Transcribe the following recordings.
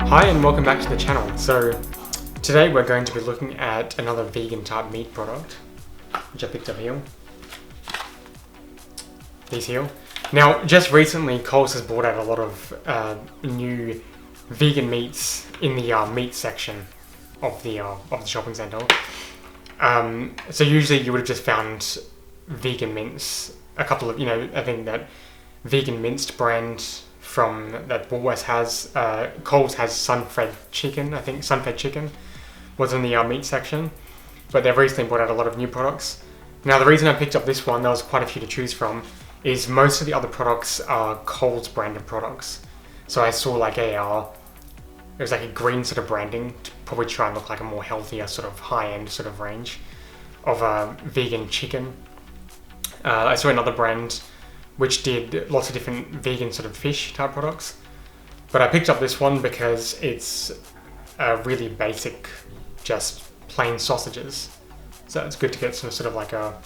Hi and welcome back to the channel. So today we're going to be looking at another vegan type meat product, which I picked up here. These here. Now, just recently Coles has brought out a lot of new vegan meats in the meat section of the shopping centre. So usually you would have just found vegan mince, a couple of, I think that vegan minced brand from that Woolworths has, Coles has sun-fed chicken. I think sun-fed chicken was in the meat section, but they've recently brought out a lot of new products. Now the reason I picked up this one, there was quite a few to choose from, is most of the other products are Coles branded products. So I saw like it was like a green sort of branding to probably try and look like a more healthier sort of high-end sort of range of vegan chicken. I saw another brand which did lots of different vegan sort of fish type products. But I picked up this one because it's really basic, just plain sausages. So it's good to get some sort of like a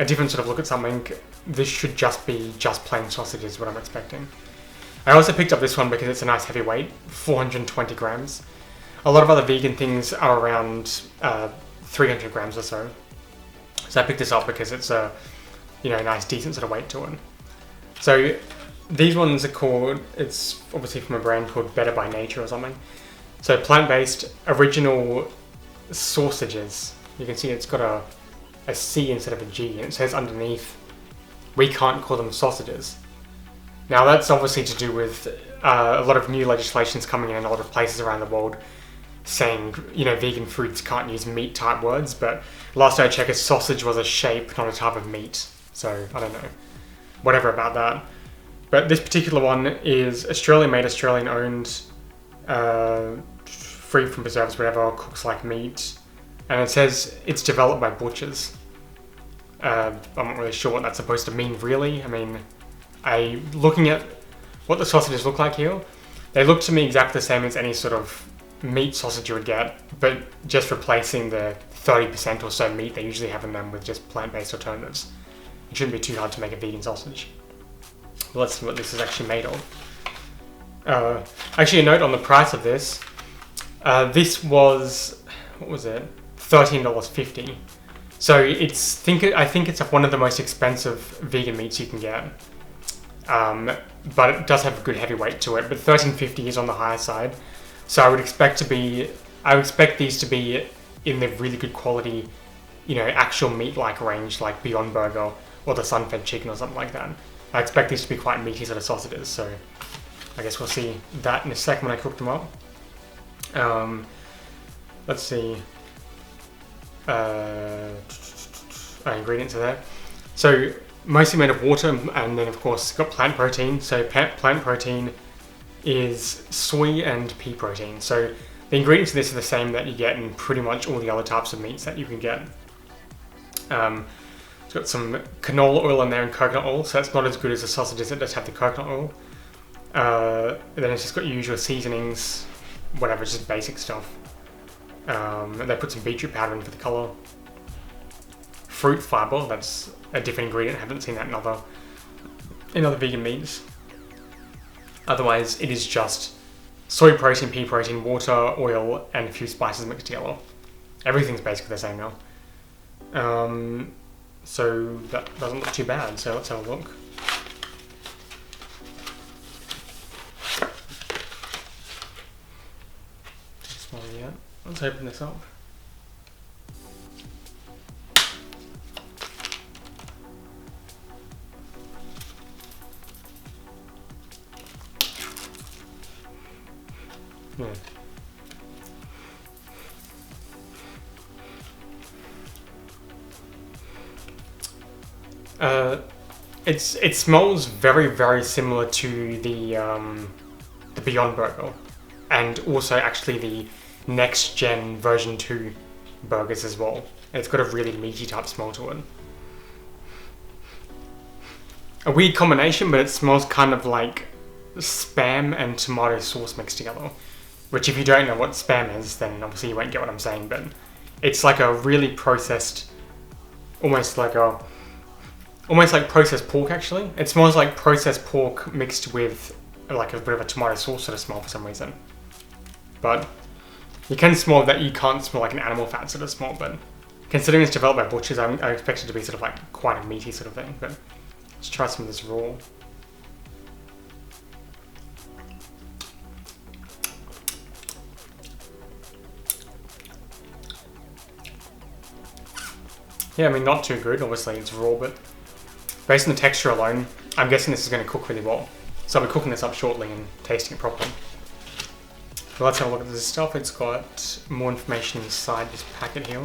different sort of look at something. This should just be plain sausages, what I'm expecting. I also picked up this one because it's a nice heavy weight, 420 grams. A lot of other vegan things are around 300 grams or so. So I picked this up because it's a nice decent sort of weight to it. So these ones are called, it's obviously from a brand called Better by Nature or something. So plant-based original sausages. You can see it's got a C instead of a G, and it says underneath, we can't call them sausages. Now that's obviously to do with a lot of new legislations coming in a lot of places around the world saying, vegan foods can't use meat type words, but last I checked, a sausage was a shape, not a type of meat. So I don't know. Whatever about that. But this particular one is Australian made, Australian owned, free from preservatives, whatever, cooks like meat. And it says it's developed by butchers. I'm not really sure what that's supposed to mean really. I mean, looking at what the sausages look like here, they look to me exactly the same as any sort of meat sausage you would get, but just replacing the 30% or so meat they usually have in them with just plant-based alternatives. It shouldn't be too hard to make a vegan sausage. Well, let's see what this is actually made of. Actually, a note on the price of this. This was, what was it? $13.50. So I think it's one of the most expensive vegan meats you can get. But it does have a good heavy weight to it. But $13.50 is on the higher side. So I would expect these to be in the really good quality, actual meat-like range, like Beyond Burger or the sun-fed chicken or something like that. I expect these to be quite meaty sort of sausages, so I guess we'll see that in a second when I cook them up. Let's see. Ingredients are there. So mostly made of water, and then of course it's got plant protein. So plant protein is soy and pea protein. So the ingredients of this are the same that you get in pretty much all the other types of meats that you can get. It's got some canola oil in there and coconut oil, so it's not as good as the sausages. It does have the coconut oil. Then it's just got your usual seasonings, whatever, just basic stuff. They put some beetroot powder in for the colour. Fruit fibre, that's a different ingredient. I haven't seen that in other vegan meats. Otherwise, it is just soy protein, pea protein, water, oil, and a few spices mixed together. Everything's basically the same now. So that doesn't look too bad, so let's have a look. Let's open this up. Yeah. It smells very, very similar to the Beyond Burger, and also actually the next gen version 2 burgers as well. It's got a really meaty type smell to it. A weird combination, but it smells kind of like Spam and tomato sauce mixed together. Which, if you don't know what Spam is, then obviously you won't get what I'm saying, but it's like a really processed, almost like processed pork actually. It smells like processed pork mixed with like a bit of a tomato sauce sort of smell for some reason. but you can smell that you can't smell like an animal fat sort of smell, but considering it's developed by butchers, I expect it to be sort of like quite a meaty sort of thing, but let's try some of this raw. Yeah, I mean, not too good, obviously it's raw, but based on the texture alone, I'm guessing this is going to cook really well. So I'll be cooking this up shortly and tasting it properly. But let's have a look at this stuff. It's got more information inside this packet here.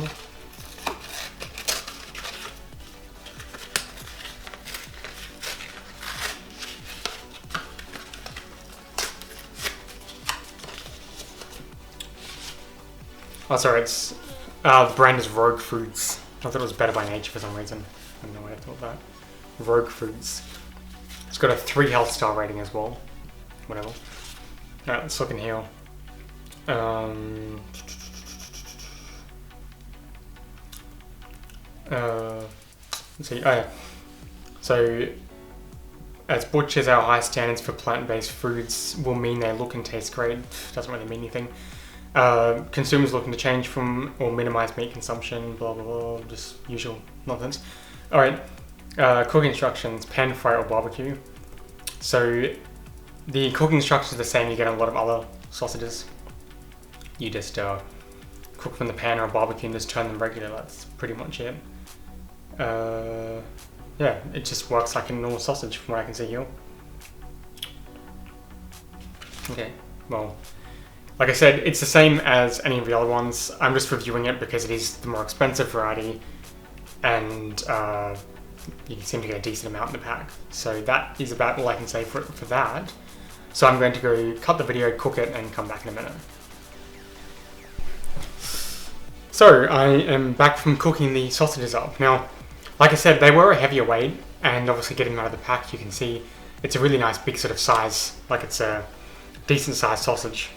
Oh, sorry, it's the brand is Rogue Foods. I thought it was Better by Nature for some reason. I don't know why I thought that. Rogue Foods. It's got a 3 health star rating as well. Whatever. Alright, let's look in here. Let's see. Oh, yeah. So, as butchers, our high standards for plant-based foods will mean they look and taste great. Doesn't really mean anything. Consumers looking to change from or minimize meat consumption, blah blah blah, just usual nonsense. Alright, cooking instructions, pan, fry or barbecue. So the cooking instructions are the same you get on a lot of other sausages. You just cook from the pan or a barbecue and just turn them regular, that's pretty much it. Yeah, it just works like a normal sausage from what I can see here. Okay, well, like I said, it's the same as any of the other ones. I'm just reviewing it because it is the more expensive variety, and you seem to get a decent amount in the pack. So that is about all I can say for that. So I'm going to go cut the video, cook it, and come back in a minute. So I am back from cooking the sausages up. Now, like I said, they were a heavier weight, and obviously getting them out of the pack, you can see it's a really nice big sort of size, like it's a decent sized sausage.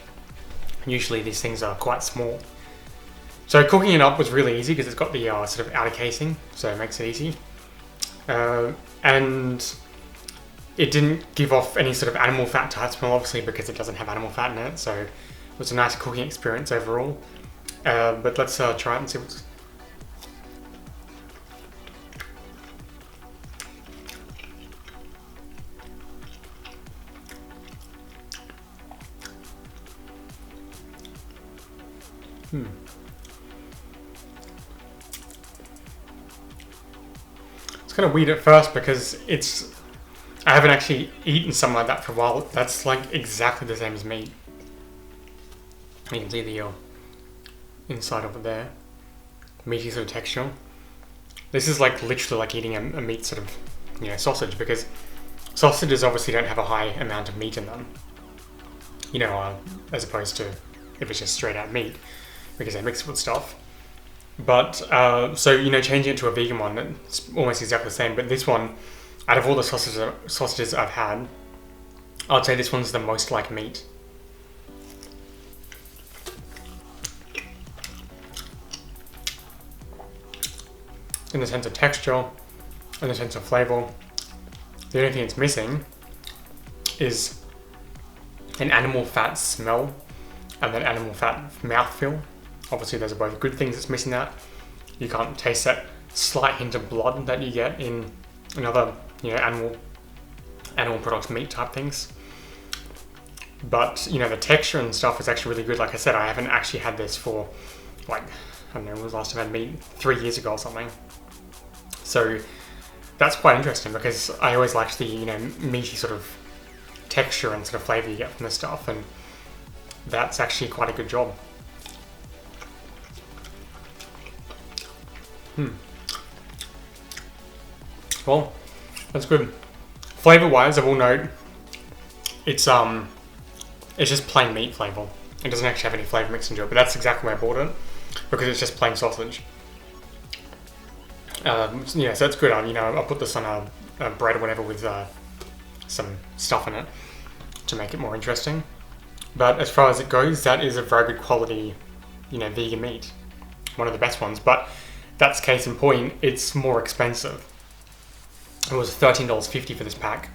Usually these things are quite small. So cooking it up was really easy because it's got the sort of outer casing, so it makes it easy. And it didn't give off any sort of animal fat type smell, obviously, because it doesn't have animal fat in it, so it was a nice cooking experience overall. But let's try it and see what's... It's kind of weird at first because I haven't actually eaten something like that for a while. That's like exactly the same as meat. You can see the inside over there, meaty sort of texture. This is like literally like eating a meat sort of, sausage, because sausages obviously don't have a high amount of meat in them. As opposed to if it's just straight out meat, because they mix it with stuff. But, so, changing it to a vegan one, it's almost exactly the same. But this one, out of all the sausages I've had, I'd say this one's the most like meat. In the sense of texture, in the sense of flavour. The only thing it's missing is an animal fat smell and an animal fat mouthfeel. Obviously, those are both good things. It's missing that. You can't taste that slight hint of blood that you get in other, animal products, meat type things. But the texture and stuff is actually really good. Like I said, I haven't actually had this for like, I don't know, when was the last time I had meat? 3 years ago or something. So that's quite interesting because I always liked the meaty sort of texture and sort of flavour you get from this stuff, and that's actually quite a good job. Well, that's good. Flavour-wise, I will note, it's just plain meat flavour. It doesn't actually have any flavour mixed into it, but that's exactly why I bought it, because it's just plain sausage. So that's good. I'll put this on a bread or whatever with some stuff in it to make it more interesting. But as far as it goes, that is a very good quality, vegan meat. One of the best ones, but that's case in point, it's more expensive. It was $13.50 for this pack,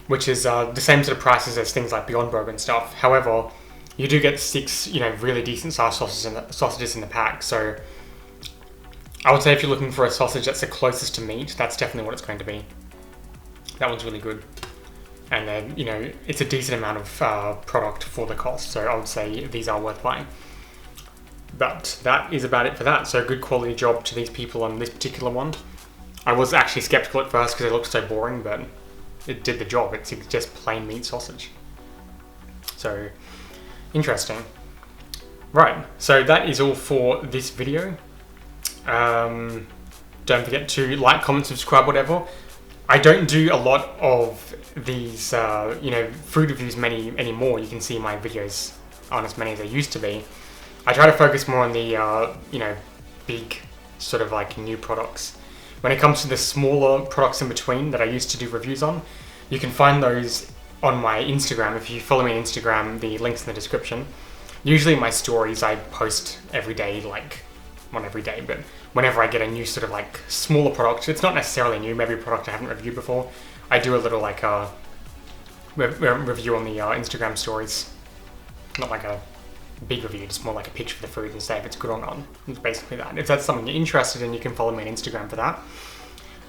which is the same sort of prices as things like Beyond Burger and stuff. However, you do get 6, really decent sized sausages in the pack. So I would say if you're looking for a sausage that's the closest to meat, that's definitely what it's going to be. That one's really good. And then, it's a decent amount of product for the cost. So I would say these are worth buying. But that is about it for that. So good quality job to these people on this particular one. I was actually skeptical at first because it looked so boring, but it did the job. It's just plain meat sausage. So, interesting. Right, so that is all for this video. Don't forget to like, comment, subscribe, whatever. I don't do a lot of these, food reviews anymore. You can see my videos aren't as many as they used to be. I try to focus more on the, big sort of like new products. When it comes to the smaller products in between that I used to do reviews on, you can find those on my Instagram. If you follow me on Instagram, the link's in the description. Usually in my stories, I post every day, not every day, but whenever I get a new sort of like smaller product, it's not necessarily new, maybe a product I haven't reviewed before, I do a little like review on the Instagram stories. Not like a big review, just more like a picture of the food and say if it's good or not. It's basically that. If that's something you're interested in, you can follow me on Instagram for that.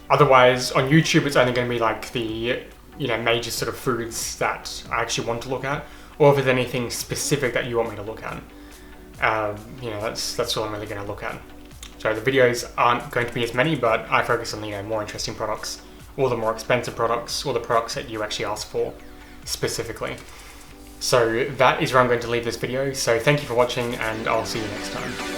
Otherwise, on YouTube, it's only going to be like the major sort of foods that I actually want to look at, or if there's anything specific that you want me to look at. That's all I'm really going to look at. So the videos aren't going to be as many, but I focus on more interesting products, or the more expensive products, or the products that you actually ask for specifically. So that is where I'm going to leave this video. So thank you for watching, and I'll see you next time.